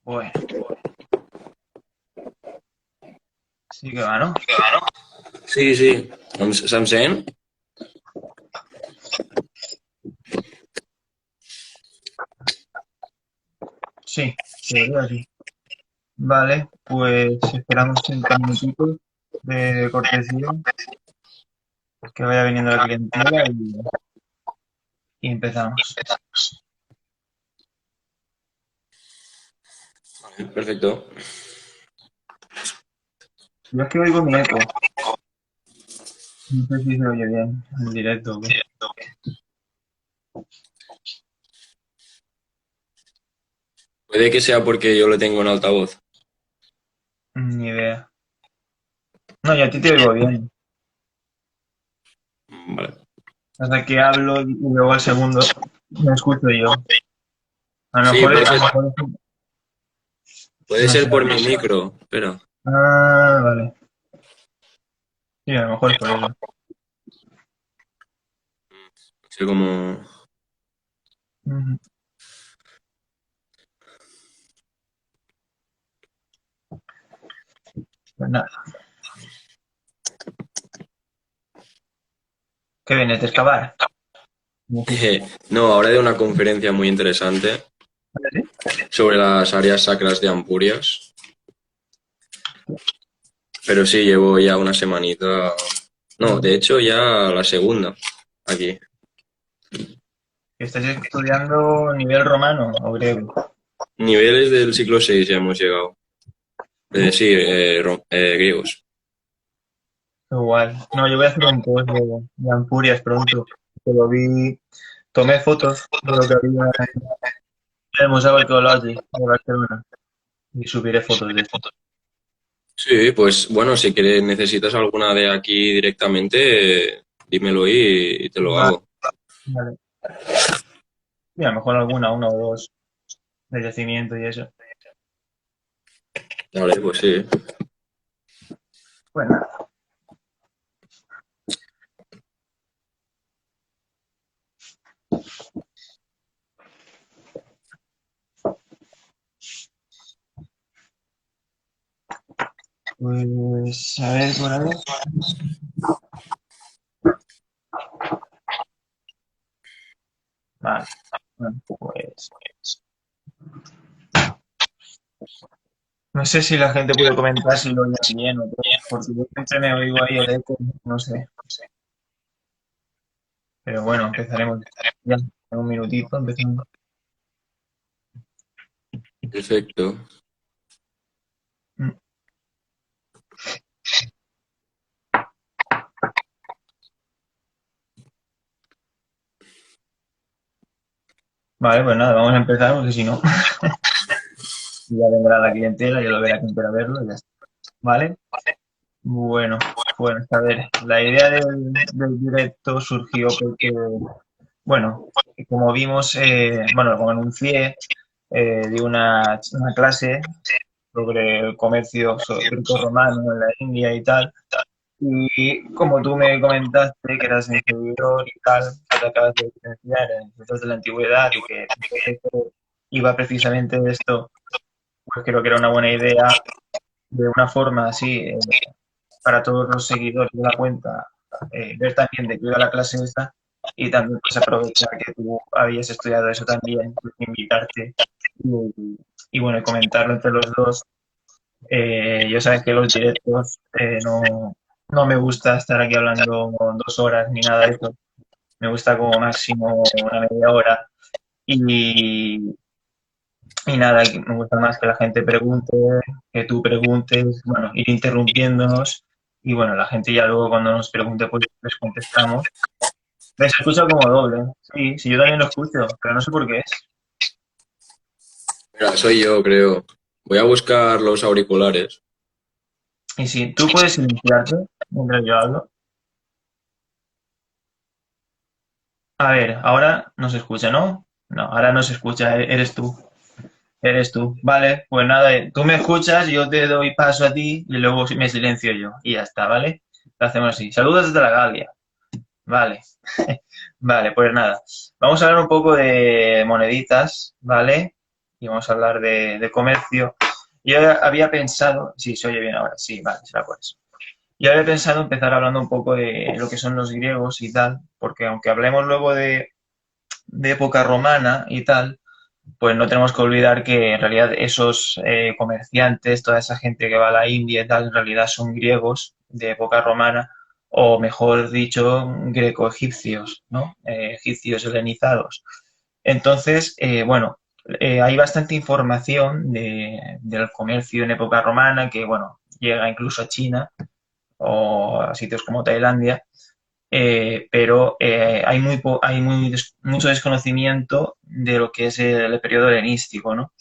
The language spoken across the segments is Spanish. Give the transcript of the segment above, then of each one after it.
Bueno, sí que va, ¿no? Sí, sí. Se'm sent? Sí, debería sí. Vale, pues esperamos 30 minutitos de cortesía, que vaya viniendo la clientela y empezamos. Perfecto. Yo es que oigo mi eco, no sé si se oye bien en directo o qué. Puede que sea porque yo lo tengo en altavoz. Ni idea. No, yo a ti te oigo bien. Vale. Hasta que hablo y luego al segundo me escucho yo. A lo Sí, mejor, a lo mejor puede no sé. ser por mi micro. Espera. Ah, vale. Sí, a lo mejor es por eso. No sé cómo. Ujú. Pues nada. ¿Qué vienes de excavar? Me dijiste. No, ahora de una conferencia muy interesante ¿Sí? sobre las áreas sacras de Ampurias. Pero sí, llevo ya una semanita. No, de hecho ya la segunda aquí. ¿Estás estudiando nivel romano o griego? Niveles del siglo VI ya hemos llegado. ¿Tú? Sí, griegos. Igual. No, yo voy a hacer un post de Ampurias pronto. Que lo vi, tomé fotos de lo que había en el Museo Arqueológico de Barcelona y subiré fotos de esto. Sí, pues bueno, si quieres, necesitas alguna de aquí directamente, dímelo y te lo Vale, hago. vale. Y a lo mejor alguna, uno o dos de yacimiento y eso. Vale, pues sí. Pues nada. Pues a ver por ahí. Vale. Bueno, pues no sé si la gente puede comentar si lo oye bien o qué, porque yo siempre me oigo ahí el eco, no sé. Pero bueno, empezaremos ya en un minutito, empezamos. Perfecto. Mm. Vale, pues nada, vamos a empezar porque si no, ya vendrá la clientela, ya lo verá quien quiera verlo y ya está. Vale, bueno, pues a ver, la idea del directo surgió porque, bueno, como vimos, bueno, como anuncié, di una clase sobre el comercio greco-romano en la India y tal. Y como tú me comentaste que eras instructor y tal, que te acabas de licenciar en Ciencias de la Antigüedad y que tu proyecto iba precisamente de esto, pues creo que era una buena idea de una forma así, para todos los seguidores de la cuenta, ver también de qué iba la clase esta y también pues aprovechar que tú habías estudiado eso también, pues, invitarte y bueno, y comentarlo entre los dos. Yo sabes que los directos no me gusta estar aquí hablando 2 horas ni nada de eso. Me gusta como máximo una media hora. Y, y nada, me gusta más que la gente pregunte, que tú preguntes, bueno, ir interrumpiéndonos. Y bueno, la gente ya luego cuando nos pregunte, pues les contestamos. Se escucha como doble. Sí, sí, yo también lo escucho, pero no sé por qué es. Mira, soy yo, creo. Voy a buscar los auriculares. Y si tú puedes silenciarte mientras yo hablo. A ver, ahora no se escucha, ¿no? No, ahora no se escucha, eres tú. Eres tú. Vale, pues nada, tú me escuchas, yo te doy paso a ti y luego me silencio yo. Y ya está, ¿vale? Lo hacemos así. Saludos desde la Galia. Vale. Vale, pues nada. Vamos a hablar un poco de moneditas, ¿vale? y vamos a hablar de comercio. Yo había pensado, sí, se oye bien ahora, sí, vale, será por eso. Yo había pensado empezar hablando un poco de lo que son los griegos y tal, porque aunque hablemos luego de época romana y tal, pues no tenemos que olvidar que en realidad esos comerciantes, toda esa gente que va a la India y tal, en realidad son griegos de época romana, o mejor dicho, greco-egipcios, ¿no? Egipcios helenizados. Entonces, bueno, hay bastante información del comercio en época romana que, bueno, llega incluso a China o a sitios como Tailandia, pero mucho desconocimiento de lo que es el periodo helenístico, ¿no?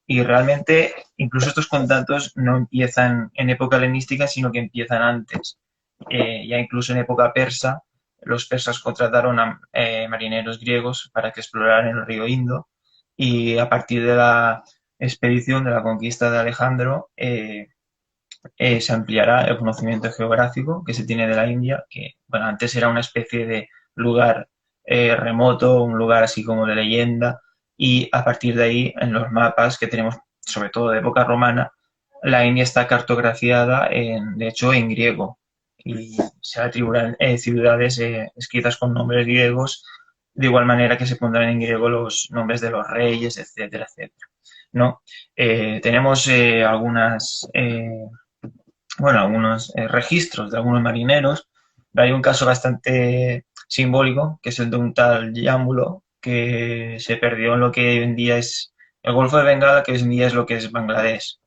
Y realmente, incluso estos contactos no empiezan en época helenística, sino que empiezan antes. Ya incluso en época persa, los persas contrataron a marineros griegos para que exploraran el río Indo y a partir de la expedición de la conquista de Alejandro, se ampliará el conocimiento geográfico que se tiene de la India, que bueno, antes era una especie de lugar remoto, un lugar así como de leyenda, y a partir de ahí, en los mapas que tenemos, sobre todo de época romana, la India está cartografiada, de hecho, en griego, y se atribuirán ciudades escritas con nombres griegos, de igual manera que se pondrán en griego los nombres de los reyes, etcétera, etcétera. ¿No? Tenemos algunos registros de algunos marineros. Hay un caso bastante simbólico, que es el de un tal Yámbulo, que se perdió en lo que hoy en día es el Golfo de Bengala, que hoy en día es lo que es Bangladesh.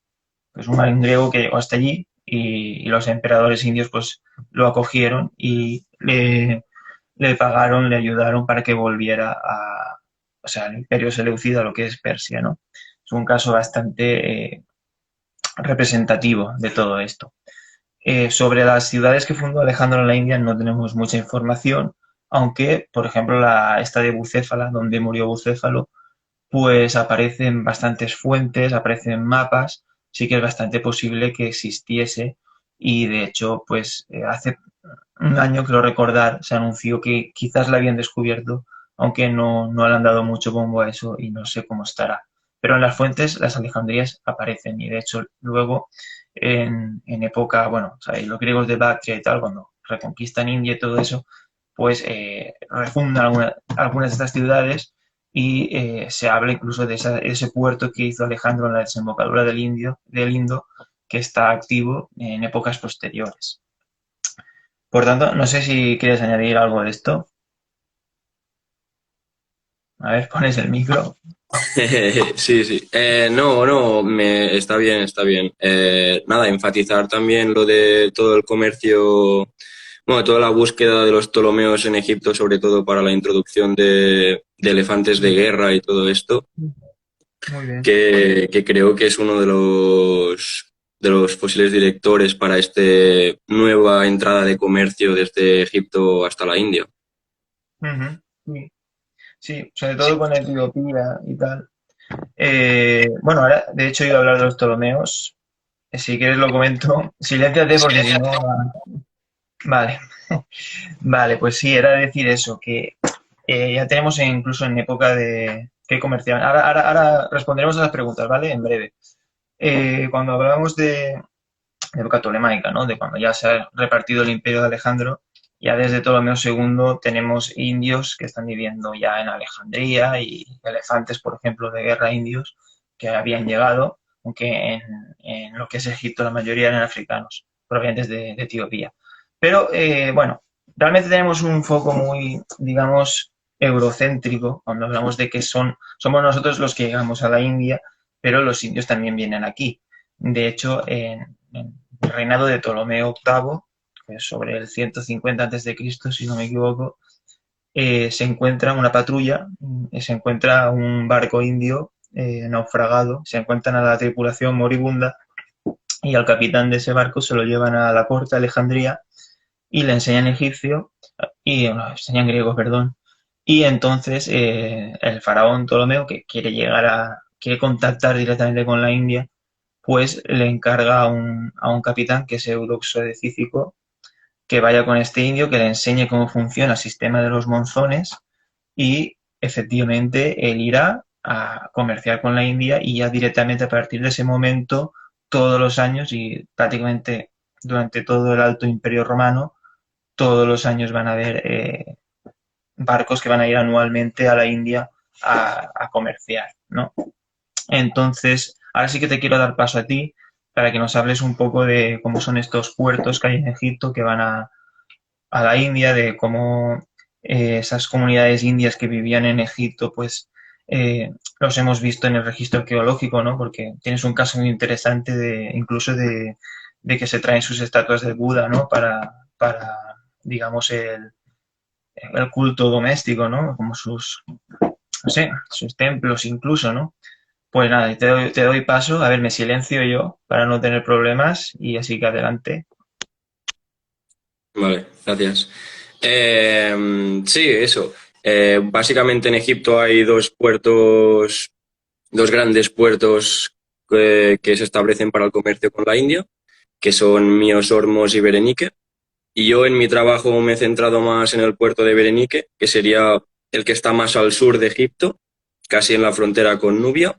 Pues un marín griego que llegó hasta allí y los emperadores indios pues lo acogieron y le pagaron, le ayudaron para que volviera o sea, al imperio seleucida, lo que es Persia, ¿no? Es un caso bastante representativo de todo esto. Sobre las ciudades que fundó Alejandro en la India no tenemos mucha información, aunque, por ejemplo, esta de Bucéfala, donde murió Bucéfalo, pues aparecen bastantes fuentes, aparecen mapas, sí que es bastante posible que existiese y de hecho, pues hace un año, creo recordar, se anunció que quizás la habían descubierto, aunque no le han dado mucho bombo a eso y no sé cómo estará. Pero en las fuentes las Alejandrías aparecen y de hecho luego en época, bueno, o sea, los griegos de Bactria y tal, cuando reconquistan India y todo eso, pues refundan algunas de estas ciudades y se habla incluso de ese puerto que hizo Alejandro en la desembocadura del Indo, que está activo en épocas posteriores. Por tanto, no sé si quieres añadir algo de esto. A ver, pones el micro. Sí, sí. No, está bien, está bien. Nada, enfatizar también lo de todo el comercio, bueno, toda la búsqueda de los Ptolomeos en Egipto, sobre todo para la introducción de elefantes de guerra y todo esto, Muy bien. que creo que es uno de los posibles directores para esta nueva entrada de comercio desde Egipto hasta la India. Ujú. Sí, sí, sobre todo con Etiopía y tal. Bueno, ahora, de hecho, he ido a hablar de los Ptolomeos. Si quieres lo comento. Silénciate porque si no... Vale. Vale, pues sí, era decir eso, que ya tenemos incluso en época de que comerciaban. Ahora responderemos a las preguntas, ¿vale? En breve. Cuando hablamos de época tolemaica, ¿no? De cuando ya se ha repartido el imperio de Alejandro, ya desde Ptolomeo II tenemos indios que están viviendo ya en Alejandría y elefantes, por ejemplo, de guerra indios que habían llegado, aunque en lo que es Egipto la mayoría eran africanos, provenientes de Etiopía. Pero bueno, realmente tenemos un foco muy, digamos, eurocéntrico cuando hablamos de que somos nosotros los que llegamos a la India, pero los indios también vienen aquí. De hecho, en el reinado de Ptolomeo VIII, que es sobre el 150 a.C., si no me equivoco, se encuentra una patrulla, se encuentra un barco indio naufragado, se encuentran a la tripulación moribunda y al capitán de ese barco se lo llevan a la corte de Alejandría y le enseñan egipcio, y no, enseñan griego, perdón, y entonces el faraón Ptolomeo, que quiere contactar directamente con la India, pues le encarga a un capitán que es Eudoxo de Cícico que vaya con este indio, que le enseñe cómo funciona el sistema de los monzones y efectivamente él irá, a comerciar con la India y ya directamente a partir de ese momento, todos los años y prácticamente durante todo el Alto Imperio Romano, todos los años van a haber barcos que van a ir anualmente a la India a comerciar, ¿no? Entonces, ahora sí que te quiero dar paso a ti para que nos hables un poco de cómo son estos puertos que hay en Egipto que van a la India, de cómo esas comunidades indias que vivían en Egipto, pues los hemos visto en el registro arqueológico, ¿no? Porque tienes un caso muy interesante de incluso de que se traen sus estatuas de Buda, ¿no? Para digamos, el culto doméstico, ¿no? Como sus, no sé, sus templos incluso, ¿no? Pues nada, te doy paso, a ver, me silencio yo para no tener problemas y así que adelante. Vale, gracias. Sí, eso. Básicamente en Egipto hay dos puertos, dos grandes puertos que se establecen para el comercio con la India, que son Mios, Hormos y Berenice. Y yo en mi trabajo me he centrado más en el puerto de Berenice, que sería el que está más al sur de Egipto, casi en la frontera con Nubia.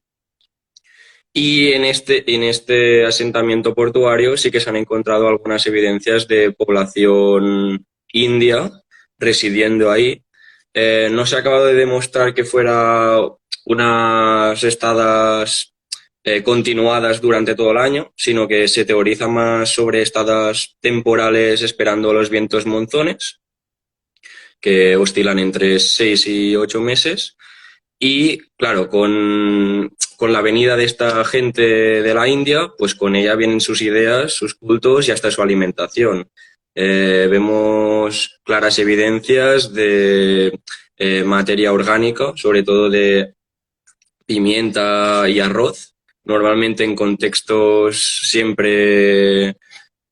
Y en este asentamiento portuario sí que se han encontrado algunas evidencias de población india residiendo ahí. No se ha acabado de demostrar que fuera unas estadas continuadas durante todo el año, sino que se teoriza más sobre estadas temporales esperando los vientos monzones, que oscilan entre 6 y 8 meses. Y claro, con la venida de esta gente de la India, pues con ella vienen sus ideas, sus cultos y hasta su alimentación. Vemos claras evidencias de materia orgánica, sobre todo de pimienta y arroz, normalmente en contextos siempre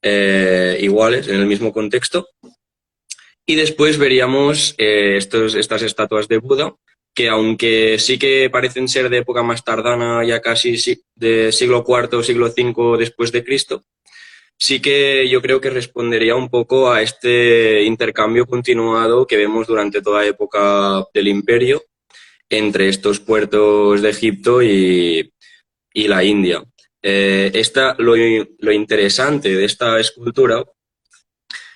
iguales, en el mismo contexto. Y después veríamos estas estatuas de Buda, que aunque sí que parecen ser de época más tardana, ya casi de siglo IV, siglo V después de Cristo, sí que yo creo que respondería un poco a este intercambio continuado que vemos durante toda la época del Imperio entre estos puertos de Egipto y la India. Lo interesante de esta escultura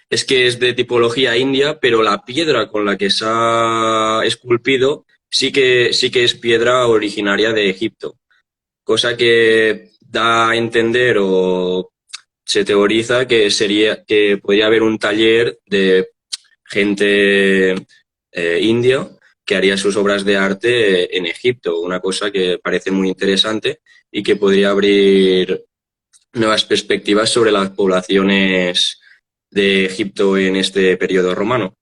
es que es de tipología india, pero la piedra con la que se ha esculpido sí que es piedra originaria de Egipto, cosa que da a entender o se teoriza que que podría haber un taller de gente india que haría sus obras de arte en Egipto, una cosa que parece muy interesante y que podría abrir nuevas perspectivas sobre las poblaciones de Egipto en este periodo romano.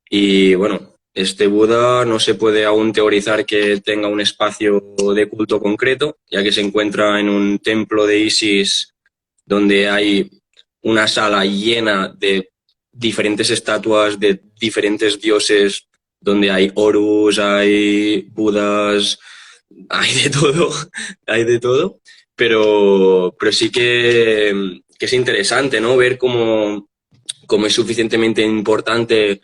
Y bueno, este Buda no se puede aún teorizar que tenga un espacio de culto concreto, ya que se encuentra en un templo de Isis donde hay una sala llena de diferentes estatuas de diferentes dioses, donde hay Horus, hay Budas, hay de todo, hay de todo, pero sí que es interesante, ¿no? Ver cómo es suficientemente importante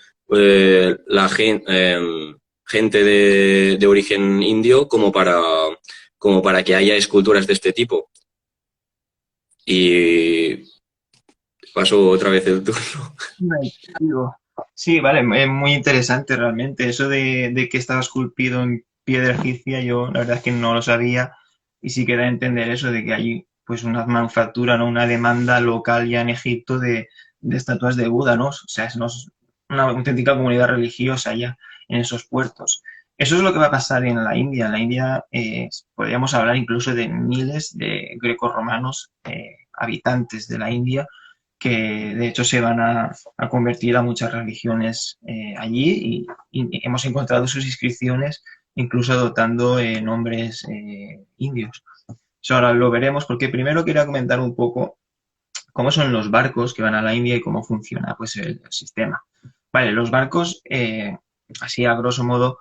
gente de origen indio como para que haya esculturas de este tipo. Y paso otra vez el turno. Digo, sí, vale, es muy interesante realmente. Eso de que estaba esculpido en piedra egipcia, yo la verdad es que no lo sabía y sí que da a entender eso de que hay pues una manufactura, ¿no? Una demanda local ya en Egipto de estatuas de Buda, ¿no? O sea, es una auténtica comunidad religiosa ya en esos puertos. Eso es lo que va a pasar en la India. En la India podríamos hablar incluso de miles de grecorromanos habitantes de la India que de hecho se van a convertir a muchas religiones allí y hemos encontrado sus inscripciones incluso adoptando nombres indios. Eso ahora lo veremos porque primero quería comentar un poco cómo son los barcos que van a la India y cómo funciona pues el sistema. Vale, los barcos, así a grosso modo,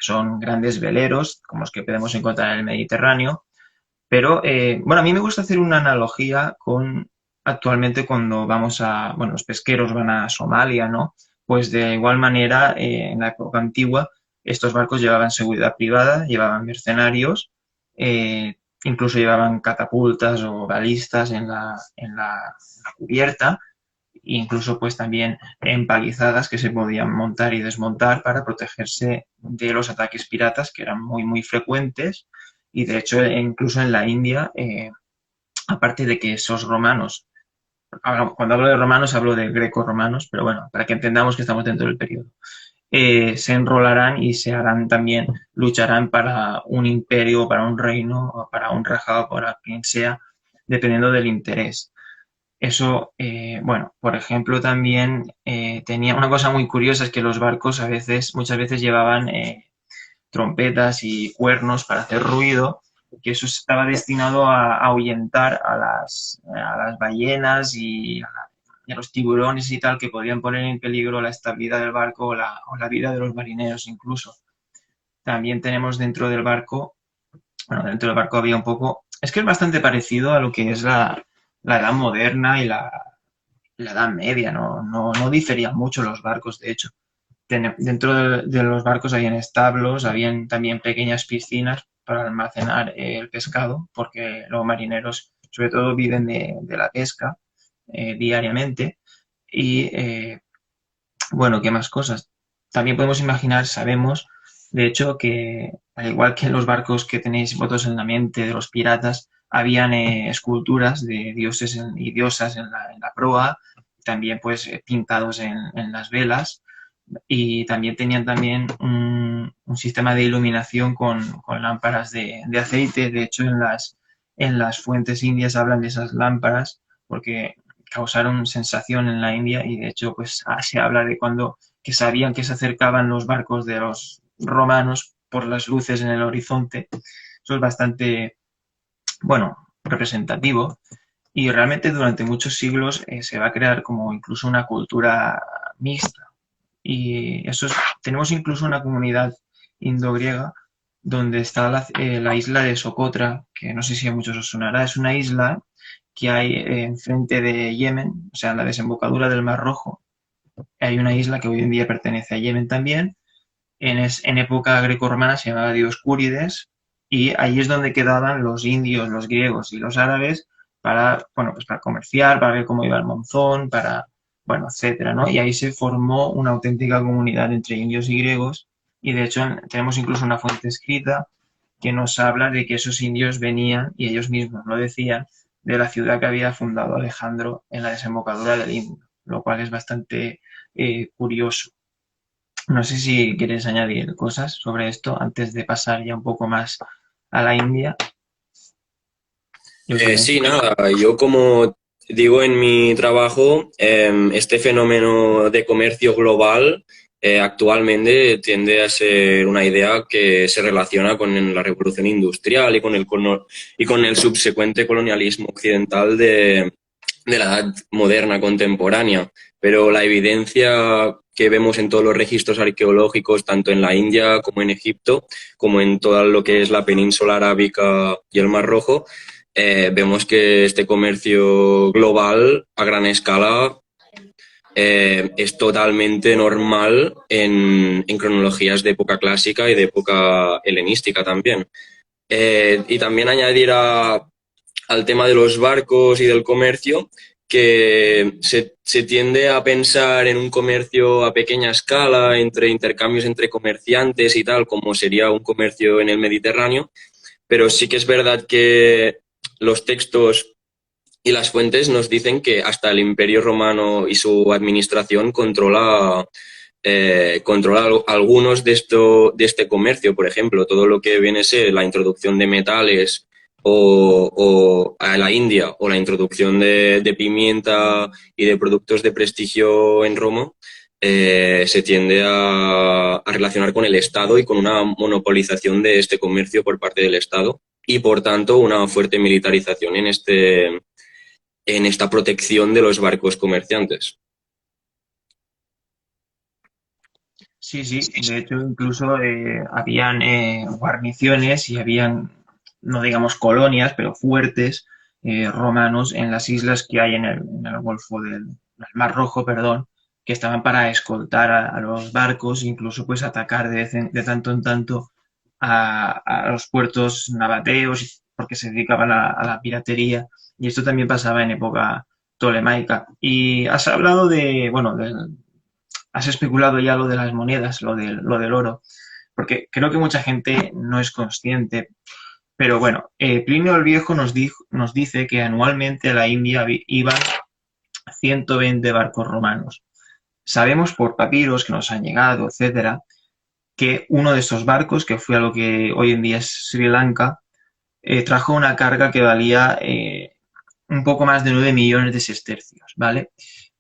son grandes veleros como los que podemos encontrar en el Mediterráneo, pero, bueno, a mí me gusta hacer una analogía con actualmente cuando vamos los pesqueros van a Somalia, ¿no? Pues de igual manera, en la época antigua, estos barcos llevaban seguridad privada, llevaban mercenarios, incluso llevaban catapultas o balistas en la cubierta, incluso pues también empalizadas que se podían montar y desmontar para protegerse de los ataques piratas que eran muy muy frecuentes y de hecho incluso en la India, aparte de que esos romanos, cuando hablo de romanos hablo de greco-romanos, pero bueno, para que entendamos que estamos dentro del periodo, se enrolarán y se harán también, lucharán para un imperio, para un reino, o para un rajado, para quien sea, dependiendo del interés. Eso, bueno, por ejemplo, también tenía una cosa muy curiosa, es que los barcos a veces, muchas veces llevaban trompetas y cuernos para hacer ruido, que eso estaba destinado a ahuyentar a las ballenas y a los tiburones y tal, que podían poner en peligro la estabilidad del barco o la vida de los marineros incluso. También tenemos dentro del barco, bueno, dentro del barco había un poco, es que es bastante parecido a lo que es la edad moderna y la Edad Media, no diferían mucho los barcos, de hecho. Dentro de los barcos habían establos, habían también pequeñas piscinas para almacenar el pescado, porque los marineros sobre todo viven de la pesca diariamente. Y bueno, ¿qué más cosas? También podemos imaginar, sabemos, de hecho, que al igual que en los barcos que tenéis fotos en la mente de los piratas, habían esculturas de dioses y diosas en la proa, también pues pintados en las velas, y también tenían también un sistema de iluminación con lámparas de aceite. De hecho, en las fuentes indias hablan de esas lámparas porque causaron sensación en la India y de hecho pues se habla de cuando que sabían que se acercaban los barcos de los romanos por las luces en el horizonte. Eso es bastante, bueno, representativo y realmente durante muchos siglos se va a crear como incluso una cultura mixta y tenemos incluso una comunidad indogriega donde está la isla de Socotra, que no sé si a muchos os sonará, es una isla que hay enfrente de Yemen, o sea, en la desembocadura del Mar Rojo. Hay una isla que hoy en día pertenece a Yemen también. En época grecorromana se llamaba Dioscúrides y ahí es donde quedaban los indios, los griegos y los árabes para, bueno, pues para comerciar, para ver cómo iba el monzón, para, bueno, etcétera, ¿no? Y ahí se formó una auténtica comunidad entre indios y griegos y de hecho tenemos incluso una fuente escrita que nos habla de que esos indios venían, y ellos mismos lo decían, de la ciudad que había fundado Alejandro en la desembocadura del Indo, lo cual es bastante curioso. No sé si quieres añadir cosas sobre esto antes de pasar ya un poco más a la India. Yo silencio. Sí, nada, yo como digo en mi trabajo, este fenómeno de comercio global actualmente tiende a ser una idea que se relaciona con la revolución industrial y con el subsecuente colonialismo occidental de la edad moderna contemporánea. Pero la evidencia que vemos en todos los registros arqueológicos, tanto en la India como en Egipto, como en todo lo que es la península arábica y el Mar Rojo, vemos que este comercio global a gran escala es totalmente normal en cronologías de época clásica y de época helenística también. Y también añadir al tema de los barcos y del comercio, que se tiende a pensar en un comercio a pequeña escala, entre intercambios entre comerciantes y tal, como sería un comercio en el Mediterráneo, pero sí que es verdad que los textos y las fuentes nos dicen que hasta el Imperio Romano y su administración controla algunos de este comercio, por ejemplo, todo lo que viene a ser la introducción de metales o a la India o la introducción de pimienta y de productos de prestigio en Roma, se tiende a relacionar con el Estado y con una monopolización de este comercio por parte del Estado y, por tanto, una fuerte militarización en esta protección de los barcos comerciantes. Sí, sí, de hecho incluso habían guarniciones y habían, no digamos colonias, pero fuertes romanos en las islas que hay en el Golfo del Mar Rojo, perdón, que estaban para escoltar a los barcos, incluso pues atacar de tanto en tanto a los puertos nabateos, porque se dedicaban a la piratería, y esto también pasaba en época tolemaica. Y has hablado de, bueno, has especulado ya lo de las monedas, lo del oro, porque creo que mucha gente no es consciente, pero bueno, Plinio el Viejo nos dice que anualmente a la India iban 120 barcos romanos. Sabemos por papiros que nos han llegado, etcétera, que uno de estos barcos, que fue a lo que hoy en día es Sri Lanka, trajo una carga que valía un poco más de 9 millones de sestercios, ¿vale?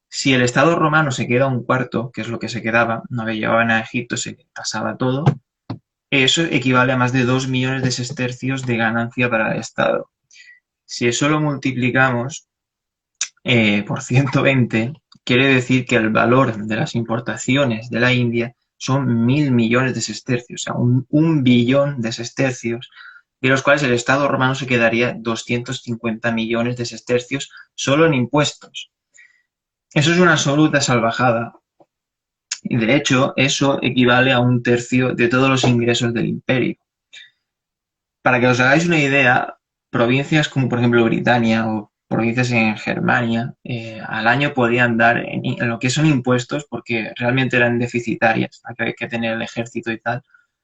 Si el Estado romano se queda un cuarto, que es lo que se quedaba, no lo llevaban a Egipto, se pasaba todo, eso equivale a más de 2 millones de sestercios de ganancia para el Estado. Si eso lo multiplicamos por 120, quiere decir que el valor de las importaciones de la India son 1.000 millones de sestercios, o sea, un billón de sestercios, de los cuales el Estado romano se quedaría 250 millones de sestercios solo en impuestos. Eso es una absoluta salvajada. Y de hecho, eso equivale a un tercio de todos los ingresos del imperio. Para que os hagáis una idea, provincias como por ejemplo Britania o provincias en Germania al año podían dar en lo que son impuestos, porque realmente eran deficitarias, hay que tener el ejército y tal,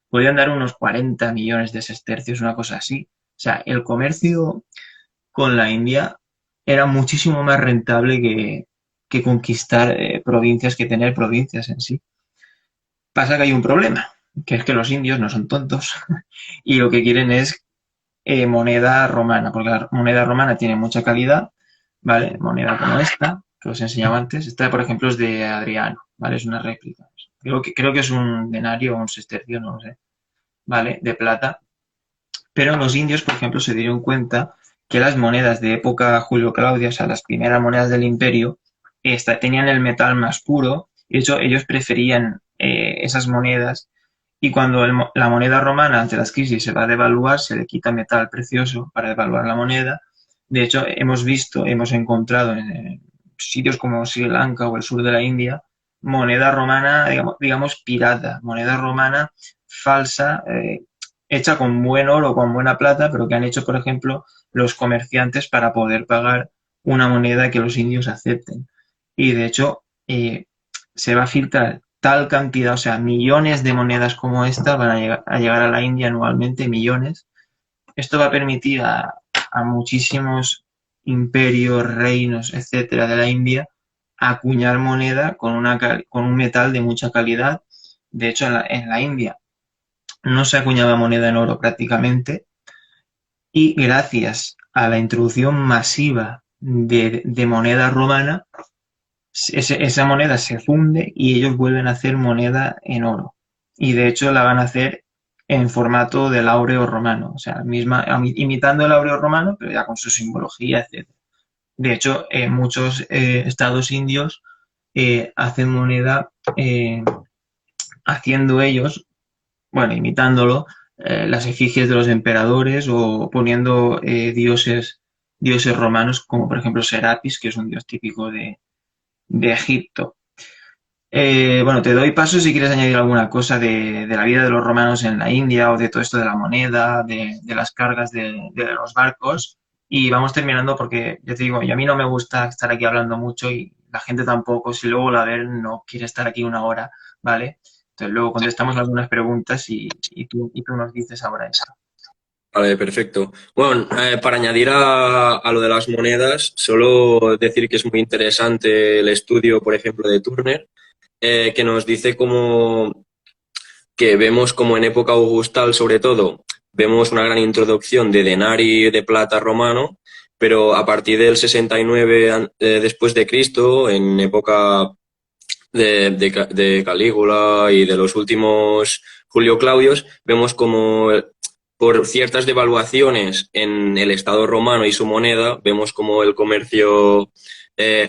podían dar unos 40 millones de sestercios, una cosa así. O sea, el comercio con la India era muchísimo más rentable que conquistar provincias, que tener provincias en sí. Pasa que hay un problema, que es que los indios no son tontos y lo que quieren es moneda romana, porque la moneda romana tiene mucha calidad, ¿vale? Moneda como esta, que os enseñaba antes. Esta, por ejemplo, es de Adriano, ¿vale? Es una réplica. Creo que es un denario o un sestercio, no lo sé, ¿vale? De plata. Pero los indios, por ejemplo, se dieron cuenta que las monedas de época Julio Claudio, o sea, las primeras monedas del imperio, tenían el metal más puro, y de hecho ellos preferían esas monedas, y cuando la moneda romana ante las crisis se va a devaluar, se le quita metal precioso para devaluar la moneda. De hecho, hemos encontrado en sitios como Sri Lanka o el sur de la India, moneda romana, digamos pirata, moneda romana falsa, hecha con buen oro, con buena plata, pero que han hecho, por ejemplo, los comerciantes para poder pagar una moneda que los indios acepten. Y de hecho, se va a filtrar tal cantidad, o sea, millones de monedas como esta van a llegar a la India anualmente, millones. Esto va a permitir a muchísimos imperios, reinos, etcétera, de la India acuñar moneda con un metal de mucha calidad. De hecho, en la India no se acuñaba moneda en oro prácticamente, y gracias a la introducción masiva de moneda romana, esa moneda se funde y ellos vuelven a hacer moneda en oro. Y de hecho la van a hacer en formato del áureo romano, o sea, imitando el áureo romano, pero ya con su simbología, etc. De hecho, muchos estados indios hacen moneda haciendo ellos, bueno, imitándolo, las efigies de los emperadores o poniendo dioses romanos, como por ejemplo Serapis, que es un dios típico de Egipto. Bueno, te doy paso si quieres añadir alguna cosa de la vida de los romanos en la India o de todo esto de la moneda, de las cargas de los barcos. Y vamos terminando porque, ya te digo, y a mí no me gusta estar aquí hablando mucho y la gente tampoco, si luego la ver no quiere estar aquí una hora, ¿vale? Entonces luego contestamos algunas preguntas y tú nos dices ahora esto. Vale, perfecto. Bueno, para añadir a lo de las monedas, solo decir que es muy interesante el estudio, por ejemplo, de Turner, que nos dice como que vemos como en época augustal, sobre todo, vemos una gran introducción de denario de plata romano, pero a partir del 69 después de Cristo, en época de Calígula y de los últimos Julio Claudios, vemos como por ciertas devaluaciones en el Estado romano y su moneda, vemos como el comercio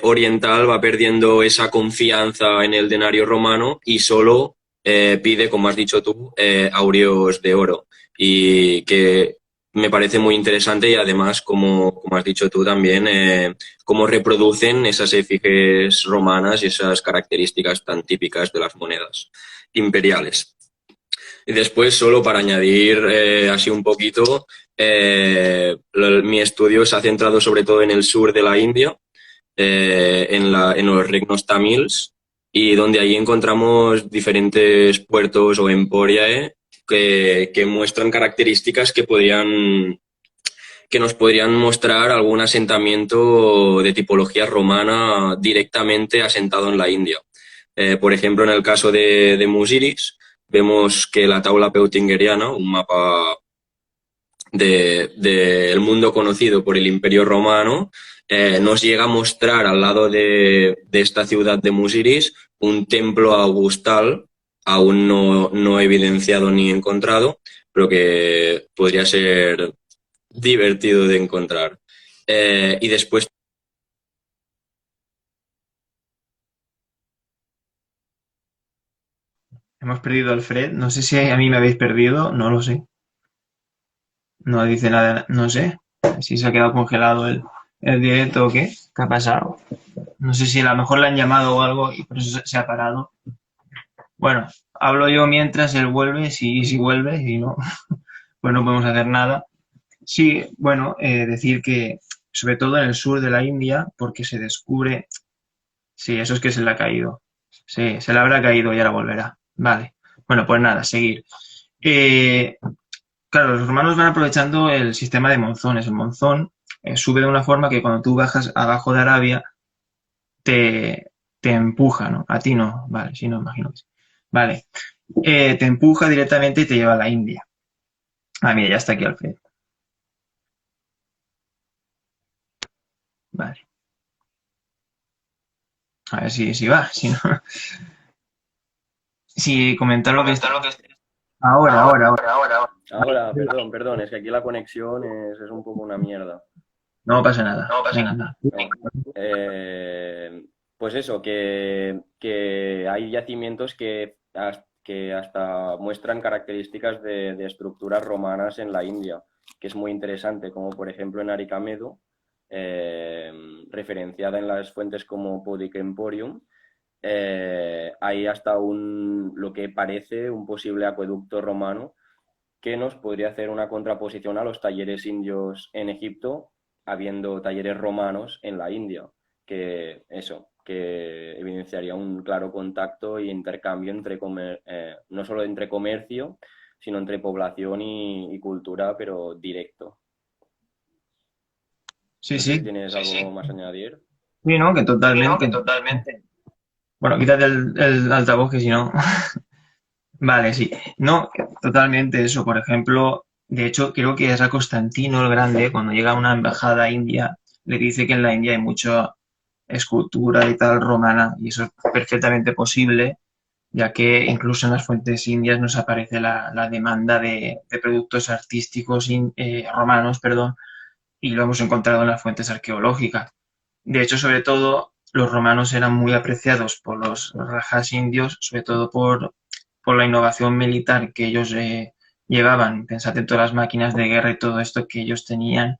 oriental va perdiendo esa confianza en el denario romano y solo pide, como has dicho tú, áureos de oro. Y que me parece muy interesante y además, como has dicho tú también, cómo reproducen esas efigies romanas y esas características tan típicas de las monedas imperiales. Y después, solo para añadir así un poquito, mi estudio se ha centrado sobre todo en el sur de la India, en los reinos tamils, y donde ahí encontramos diferentes puertos o emporiae que muestran características que nos podrían mostrar algún asentamiento de tipología romana directamente asentado en la India. Por ejemplo, en el caso de Musiris, vemos que la tabla peutingeriana, un mapa del mundo conocido por el Imperio Romano, nos llega a mostrar al lado de esta ciudad de Musiris un templo augustal, aún no evidenciado ni encontrado, pero que podría ser divertido de encontrar. Y después... Hemos perdido al Fred. No sé si a mí me habéis perdido, no lo sé. No dice nada, no sé. Si se ha quedado congelado el directo o qué. ¿Qué ha pasado? No sé si a lo mejor le han llamado o algo y por eso se ha parado. Bueno, hablo yo mientras él vuelve, si vuelve, si no, pues no podemos hacer nada. Sí, bueno, decir que sobre todo en el sur de la India, porque se descubre, sí, eso es que se le ha caído. Sí, se le habrá caído y ahora volverá. Vale. Bueno, pues nada, seguir. Eh, claro, los romanos van aprovechando el sistema de monzones. El monzón sube de una forma que cuando tú bajas abajo de Arabia te, te empuja, ¿no? A ti no, vale, sí, no, imagino que sí. Vale. Te empuja directamente y te lleva a la India. Ah, mira, ya está aquí Alfred. Vale. A ver si va, si no. Si comentar lo que está. Ahora. Ahora, perdón, es que aquí la conexión es un poco una mierda. No pasa nada. Venga, nada. No. Pues eso, que hay yacimientos que hasta muestran características de estructuras romanas en la India, que es muy interesante, como por ejemplo en Aricamedo, referenciada en las fuentes como Podic Emporium. Hay hasta lo que parece un posible acueducto romano que nos podría hacer una contraposición a los talleres indios en Egipto, habiendo talleres romanos en la India, que evidenciaría un claro contacto y intercambio no solo entre comercio, sino entre población y cultura, pero directo. Sí, No sé sí. si tienes algo más a añadir. Sí, ¿no? Que totalmente. Bueno, quítate el altavoz que si no. Vale, sí. No, totalmente eso. Por ejemplo, de hecho, creo que es a Constantino el Grande, cuando llega a una embajada india, le dice que en la India hay mucha escultura y tal romana, y eso es perfectamente posible, ya que incluso en las fuentes indias nos aparece la demanda de productos artísticos romanos, perdón, y lo hemos encontrado en las fuentes arqueológicas. De hecho, sobre todo, los romanos eran muy apreciados por los rajas indios, sobre todo por la innovación militar que ellos llevaban. Pensad en todas las máquinas de guerra y todo esto que ellos tenían,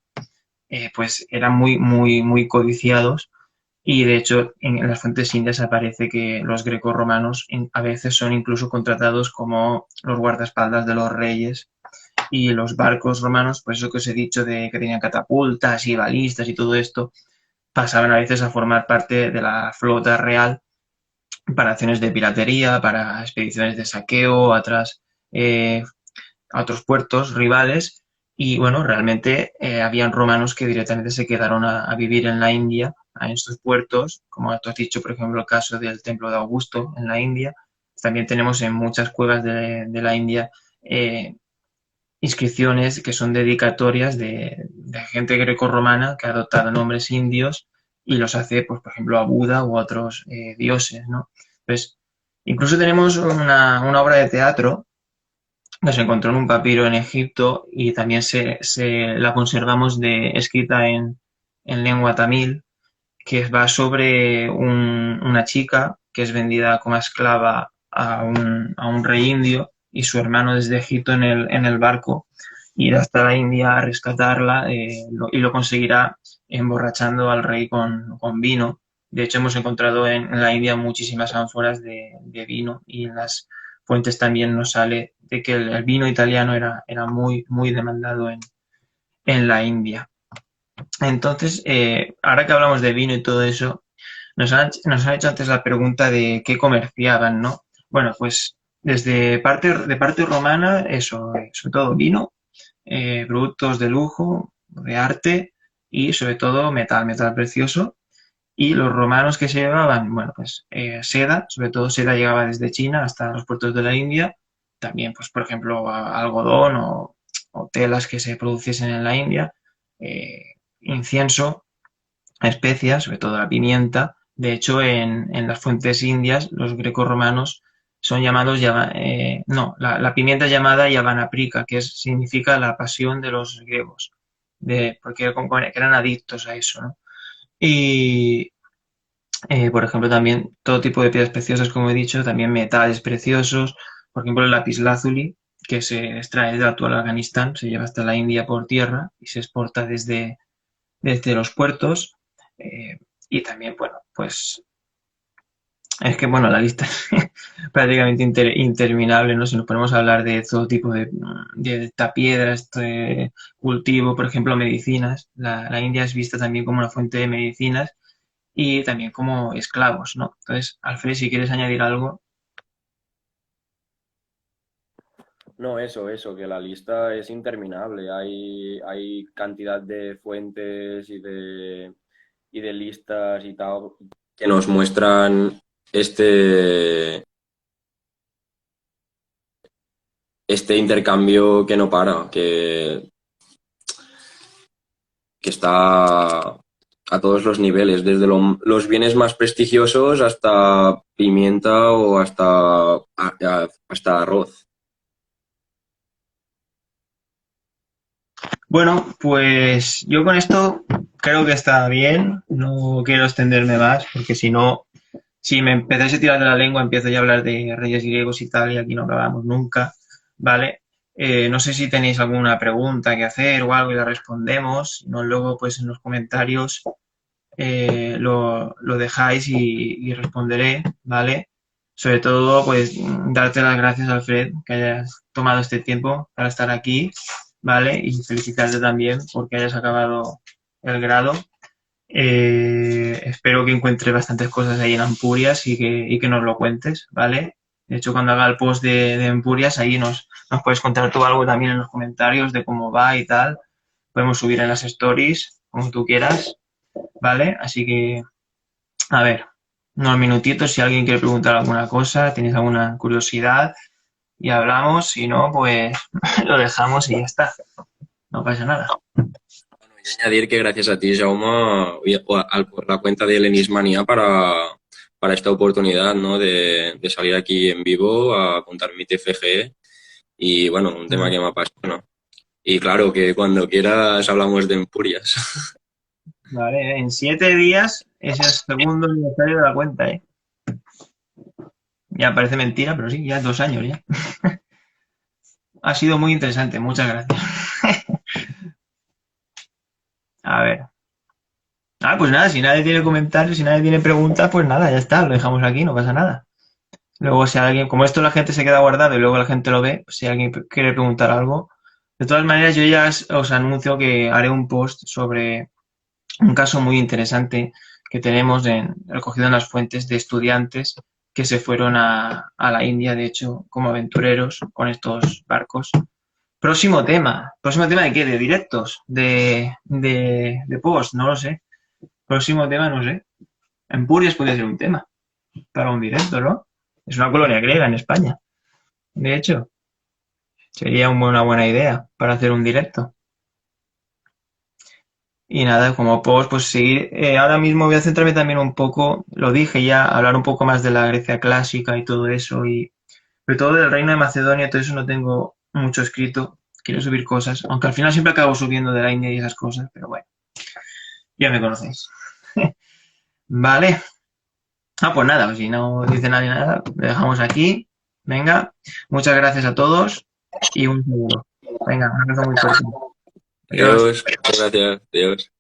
pues eran muy codiciados. Y de hecho, en las fuentes indias aparece que los grecorromanos a veces son incluso contratados como los guardaespaldas de los reyes, y los barcos romanos, pues eso que os he dicho de que tenían catapultas y balistas y todo esto, pasaban a veces a formar parte de la flota real para acciones de piratería, para expediciones de saqueo a otros puertos rivales. Y bueno, realmente habían romanos que directamente se quedaron a vivir en la India, en estos puertos, como tú has dicho, por ejemplo, el caso del templo de Augusto en la India. También tenemos en muchas cuevas de la India eh, inscripciones que son dedicatorias de gente grecorromana que ha adoptado nombres indios y los hace, pues, por ejemplo, a Buda u otros dioses, ¿no? Entonces, incluso tenemos una obra de teatro que se encontró en un papiro en Egipto y también se la conservamos escrita en lengua tamil, que va sobre una chica que es vendida como esclava a un rey indio y su hermano desde Egipto en el barco. ir hasta la India a rescatarla y lo conseguirá emborrachando al rey con vino. De hecho, hemos encontrado en la India muchísimas ánforas de vino y en las fuentes también nos sale de que el vino italiano era muy, muy demandado en la India. Entonces, ahora que hablamos de vino y todo eso, nos han hecho antes la pregunta de qué comerciaban, ¿no? Bueno, pues de parte romana, eso, sobre todo vino, productos de lujo, de arte y sobre todo metal precioso. Y los romanos que se llevaban, bueno, pues seda, sobre todo seda llegaba desde China hasta los puertos de la India. También, pues, por ejemplo, algodón o telas que se produciesen en la India, incienso, especias, sobre todo la pimienta. De hecho, en las fuentes indias, los grecorromanos son llamados, no, la pimienta es llamada Yavanaprika, que significa la pasión de los griegos, porque eran adictos a eso, ¿no? Y, por ejemplo, también todo tipo de piedras preciosas, como he dicho, también metales preciosos, por ejemplo, el lapislázuli, que se extrae del actual Afganistán, se lleva hasta la India por tierra y se exporta desde los puertos. eh, y también, bueno, pues es que, bueno, la lista es prácticamente interminable, ¿no? Si nos ponemos a hablar de todo tipo de piedras, de cultivo, por ejemplo, medicinas. La India es vista también como una fuente de medicinas y también como esclavos, ¿no? Entonces, Alfred, si quieres añadir algo. No, eso, que la lista es interminable. Hay cantidad de fuentes y de listas y tal que nos muestran este, este intercambio que no para, que está a todos los niveles, desde los bienes más prestigiosos hasta pimienta o hasta arroz. Bueno, pues yo con esto creo que está bien, no quiero extenderme más, porque si no, si me empezáis a tirar de la lengua, empiezo ya a hablar de reyes griegos y tal, y aquí no acabamos nunca, ¿vale? No sé si tenéis alguna pregunta que hacer o algo y la respondemos, si no, luego pues en los comentarios lo dejáis y responderé, ¿vale? Sobre todo, pues darte las gracias, Alfred, que hayas tomado este tiempo para estar aquí, ¿vale? Y felicitarte también porque hayas acabado el grado. Espero que encuentres bastantes cosas ahí en Ampurias y que nos lo cuentes, ¿vale? De hecho, cuando haga el post de Ampurias, ahí nos puedes contar tú algo también en los comentarios de cómo va y tal. Podemos subir en las stories, como tú quieras, ¿vale? Así que, a ver, unos minutitos si alguien quiere preguntar alguna cosa, tienes alguna curiosidad y hablamos, si no, pues lo dejamos y ya está, no pasa nada. Y añadir que gracias a ti, Jaume, por la cuenta de Helenismania para esta oportunidad, ¿no? De salir aquí en vivo a contar mi TFG y, bueno, un tema que me apasiona. Y claro, que cuando quieras hablamos de Empurias. Vale, en 7 días es el segundo aniversario de la cuenta, ¿eh? Ya parece mentira, pero sí, ya 2 años ya. Ha sido muy interesante, muchas gracias. A ver. Ah, pues nada, si nadie tiene comentarios, si nadie tiene preguntas, pues nada, ya está, lo dejamos aquí, no pasa nada. Luego, si alguien, como esto la gente se queda guardado y luego la gente lo ve, pues si alguien quiere preguntar algo. De todas maneras, yo ya os anuncio que haré un post sobre un caso muy interesante que tenemos recogido en las fuentes de estudiantes que se fueron a la India, de hecho, como aventureros con estos barcos. Próximo tema de qué, de directos, de post, no lo sé. Próximo tema, no sé. Empurias podría ser un tema para un directo, ¿no? Es una colonia griega en España. De hecho, sería una buena idea para hacer un directo. Y nada, como post, pues seguir. Ahora mismo voy a centrarme también un poco, lo dije ya, hablar un poco más de la Grecia clásica y todo eso, y sobre todo del Reino de Macedonia, todo eso no tengo mucho escrito. Quiero subir cosas, aunque al final siempre acabo subiendo de la India y esas cosas, pero bueno, ya me conocéis. Vale. Ah, pues nada, pues si no dice nadie nada, lo dejamos aquí. Venga, muchas gracias a todos y un saludo. Venga, un abrazo muy fuerte. Adiós. Adiós, muchas gracias, adiós.